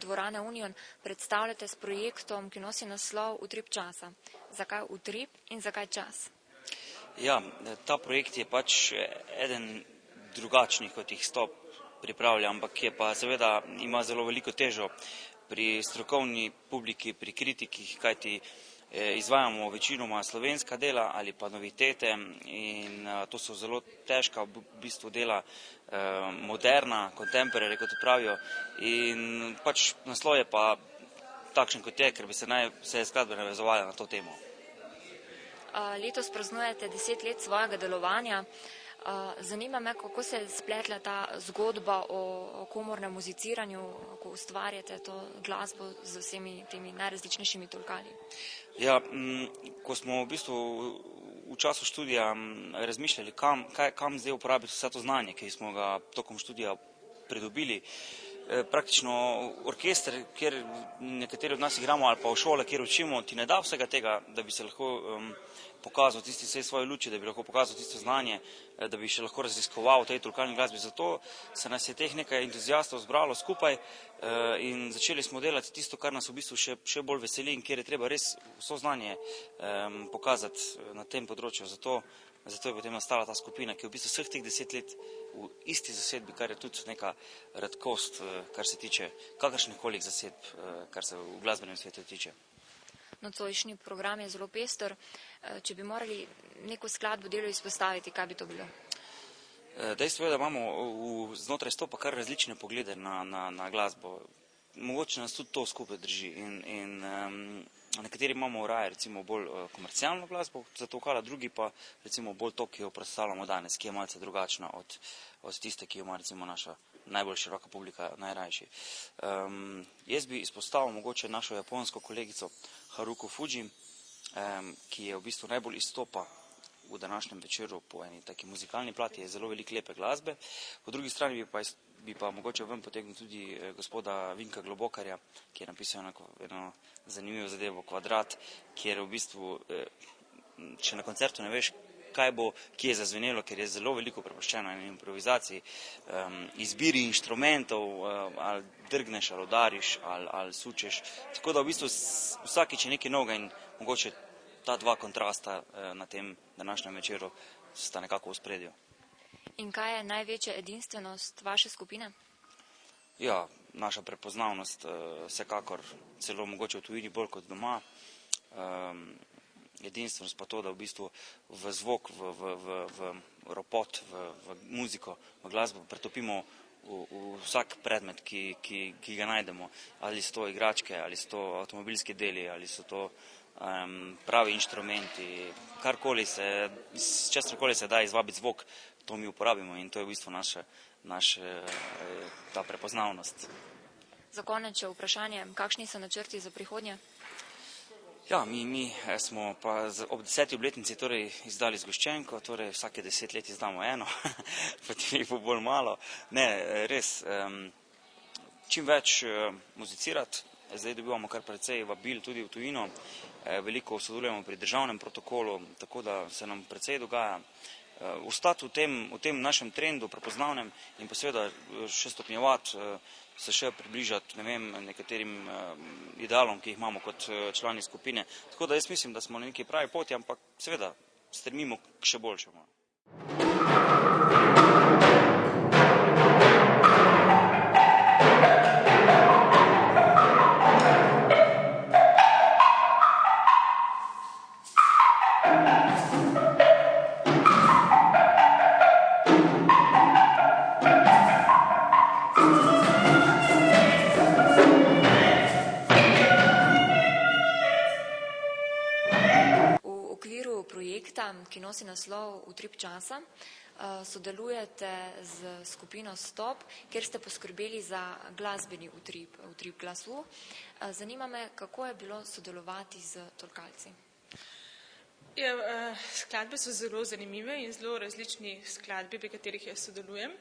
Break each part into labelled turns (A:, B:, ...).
A: Dvorane Union predstavljate s projektom, ki nosi naslov Utrip časa. Zakaj utrip in zakaj čas?
B: Ja, ta projekt je pač eden drugačnih, kot jih Stop pripravlja, ampak je pa seveda ima zelo veliko težo pri strokovni publiki, pri kritikih, kajti izvajamo večinoma slovenska dela ali pa novitete in to so zelo težka v bistvu dela, moderna, contemporary, kot pravijo, in pač naslov je pa takšen, kot je, ker bi se skladbe navezovala na to temo.
A: Letos praznujete 10 let svojega delovanja. Zanima me, kako se je spletla ta zgodba o komornem muziciranju, ko ustvarjate to glasbo z vsemi temi najrazličnejšimi tolkali.
B: Ja, ko smo v bistvu v času študija razmišljali, kam zdaj uporabiti vse to znanje, ki smo ga tokom študija pridobili, praktično orkester, kjer nekateri od nas igramo, ali pa v šole, kjer učimo, ti ne da vsega tega, da bi se lahko pokazal tisti vse svoje luči, da bi lahko pokazal tisto znanje, da bi še lahko raziskoval v tej tolkalni glasbi. Zato se nas je teh nekaj entuzijastov zbralo skupaj in začeli smo delati tisto, kar nas v bistvu še bolj veseli in kjer je treba res vso znanje pokazati na tem področju. Zato je potem nastala ta skupina, ki je v bistvu vseh teh 10 let v isti zasedbi, kar je tudi neka redkost, kar se tiče kakršnihkoli zasedb, kar se v glasbenem svetu tiče.
A: Nocojšnji program je zelo pester. Če bi morali neko skladbo delo izpostaviti, kaj bi to bilo?
B: Dejstvo je, da imamo znotraj Stopa kar različne poglede na glasbo. Mogoče nas tudi to skupaj drži in nekateri imamo raje recimo bolj komercialno glasbo za tolkala, drugi pa recimo bolj to, ki jo predstavljamo danes, ki je malce drugačna od tiste, ki jo ima recimo naša najbolj široka publika najrajši. Jaz bi izpostavil mogoče našo japonsko kolegico Haruko Fuji, ki je v bistvu najbolj izstopa v današnjem večeru po eni taki muzikalni plati, je zelo veliko lepe glasbe. Po drugi strani bi pa mogoče ven potegnil tudi gospoda Vinka Globokarja, ki je napisal eno zanimivo zadevo, Kvadrat, kjer v bistvu še na koncertu ne veš, kaj bo, kje je zazvenelo, ker je zelo veliko prepuščeno in improvizaciji, izbiri inštrumentov, ali drgneš, ali udariš, ali sučeš. Tako da v bistvu vsakič je nekaj novega in mogoče ta dva kontrasta na tem današnjem večeru sta nekako v ospredju.
A: In kaj je največja edinstvenost vaše skupine?
B: Ja, naša prepoznavnost, vsekakor celo mogoče v tujini bolj kot doma. Edinstvenost pa to, da v bistvu v zvok, v ropot, v muziko, v glasbo pretopimo v vsak predmet, ki ga najdemo. Ali so to igračke, ali so to avtomobilski deli, ali so to pravi inštrumenti, s česarkoli se da izvabiti zvok, to mi uporabimo in to je v bistvu ta prepoznavnost.
A: Za konec še vprašanje, kakšni so načrti za prihodnje?
B: Ja, mi smo pa ob 10. obletnici torej izdali zgoščenko, torej vsake 10 let izdamo eno, potem jih bo bolj malo. Ne, res, čim več muzicirati, zdaj dobivamo kar precej vabil tudi v tujino, veliko sodelujemo pri državnem protokolu, tako da se nam precej dogaja. Ostati v tem našem trendu prepoznavnem in pa seveda še stopnjevati, se še približati, ne vem, nekaterim idealom, ki jih imamo kot člani skupine. Tako da jaz mislim, da smo na neki pravi poti, ampak seveda stremimo k še boljšemu.
A: Ki nosi naslov Utrip časa, sodelujete z skupino Stop, kjer ste poskrbeli za glasbeni utrip glasu. Zanima me, kako je bilo sodelovati z tolkalci?
C: Skladbe so zelo zanimive in zelo različni skladbi, pri katerih jaz sodelujem.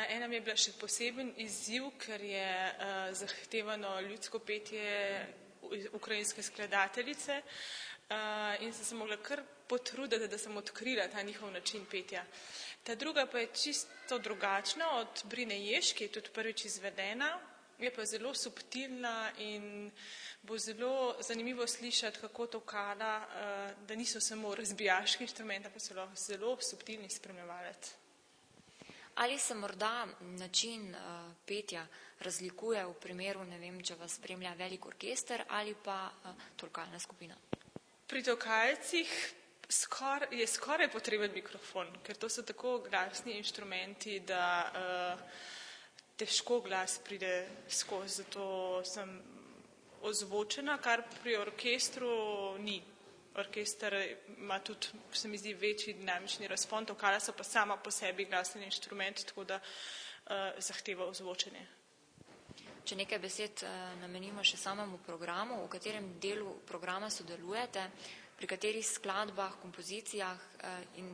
C: Ena mi je bila še poseben izziv, ker je zahtevano ljudsko petje ukrajinske skladateljice in sem se mogla kar potruditi, da sem odkrila ta njihov način petja. Ta druga pa je čisto drugačna od Brine Jež, ki je tudi prvič izvedena, je pa zelo subtilna in bo zelo zanimivo slišati, kako tolkala, da niso samo razbijaški inštrument, pa so zelo subtilni spremljevalec.
A: Ali se morda način petja razlikuje v primeru, ne vem, če vas spremlja velik orkester ali pa tolkalna skupina?
C: Pri tolkalcih je skoraj potreben mikrofon, ker to so tako glasni inštrumenti, da težko glas pride skozi, zato sem ozvočena, kar pri orkestru ni. Orkester ima tudi, se mi zdi, večji dinamični razpon, tolkala so pa sama po sebi glasni inštrument, tako da zahteva ozvočenje.
A: Če nekaj besed namenimo še samemu programu, v katerem delu programa sodelujete, pri katerih skladbah, kompozicijah in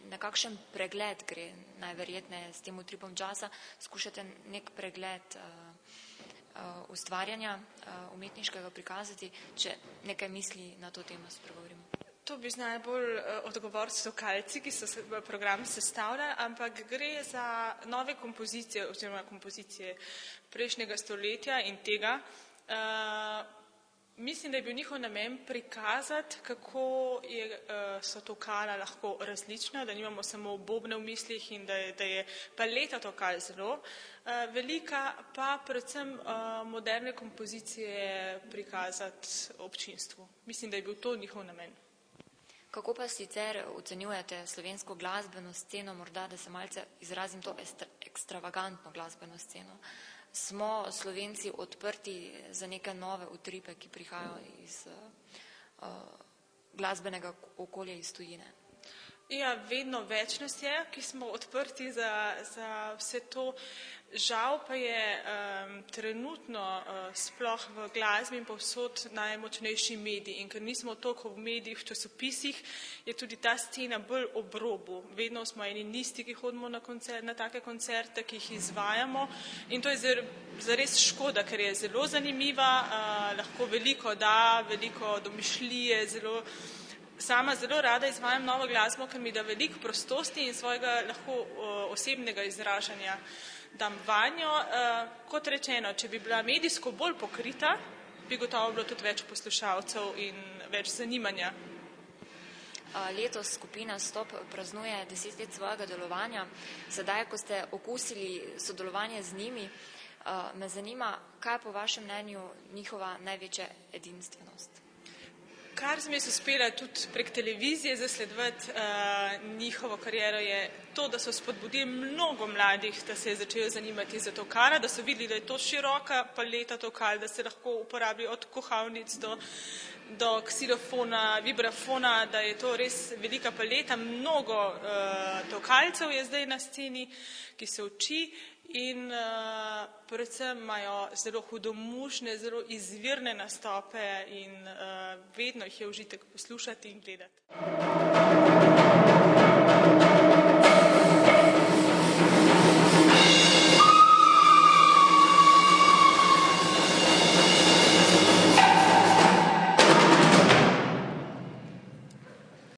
A: na kakšen pregled gre najverjetneje s tem utripom časa, skušate nek pregled ustvarjanja umetniškega prikazati, če nekaj misli na to temo spregovorimo.
C: To bi znali bolj odgovoriti tolkalci, ki so program sestavljali, ampak gre za nove kompozicije oziroma kompozicije prejšnjega stoletja in tega. Mislim, da je bil njihov namen prikazati, kako so tolkala lahko različna, da nimamo samo bobne v mislih in da je paleta tolkal zelo velika, pa predvsem moderne kompozicije prikazati občinstvu. Mislim, da je bil to njihov namen.
A: Kako pa sicer ocenjujete slovensko glasbeno sceno, morda, da se malce izrazim to ekstravagantno glasbeno sceno? Smo Slovenci odprti za neke nove utripe, ki prihajajo iz glasbenega okolja iz tujine?
C: Ja, vedno več nas je, ki smo odprti za vse to. Žal pa je trenutno sploh v glasbi in povsod najmočnejši medij. In ker nismo toliko v medijih, v časopisih, je tudi ta scena bolj ob robu. Vedno smo eni isti, ki hodimo na take koncerte, ki jih izvajamo. In to je zares škoda, ker je zelo zanimiva, lahko veliko da, veliko domišljije, sama zelo rada izvajam novo glasbo, ker mi da veliko prostosti in svojega lahko osebnega izražanja dam vanjo. Kot rečeno, če bi bila medijsko bolj pokrita, bi gotovo bilo tudi več poslušalcev in več zanimanja.
A: Letos skupina Stop praznuje 10 let svojega delovanja. Sedaj, ko ste okusili sodelovanje z njimi, me zanima, kaj je po vašem mnenju njihova največja edinstvenost?
C: Kar sem jaz uspela tudi prek televizije zasledovati njihovo kariero, je to, da so spodbudili mnogo mladih, da se je začelo zanimati za tolkala, da so videli, da je to široka paleta tolkal, da se lahko uporabi od kuhalnic do ksilofona, vibrafona, da je to res velika paleta. Mnogo tolkalcev je zdaj na sceni, ki se uči in predvsem imajo zelo hudomušne, zelo izvirne nastope in vedno jih je užitek poslušati in gledati.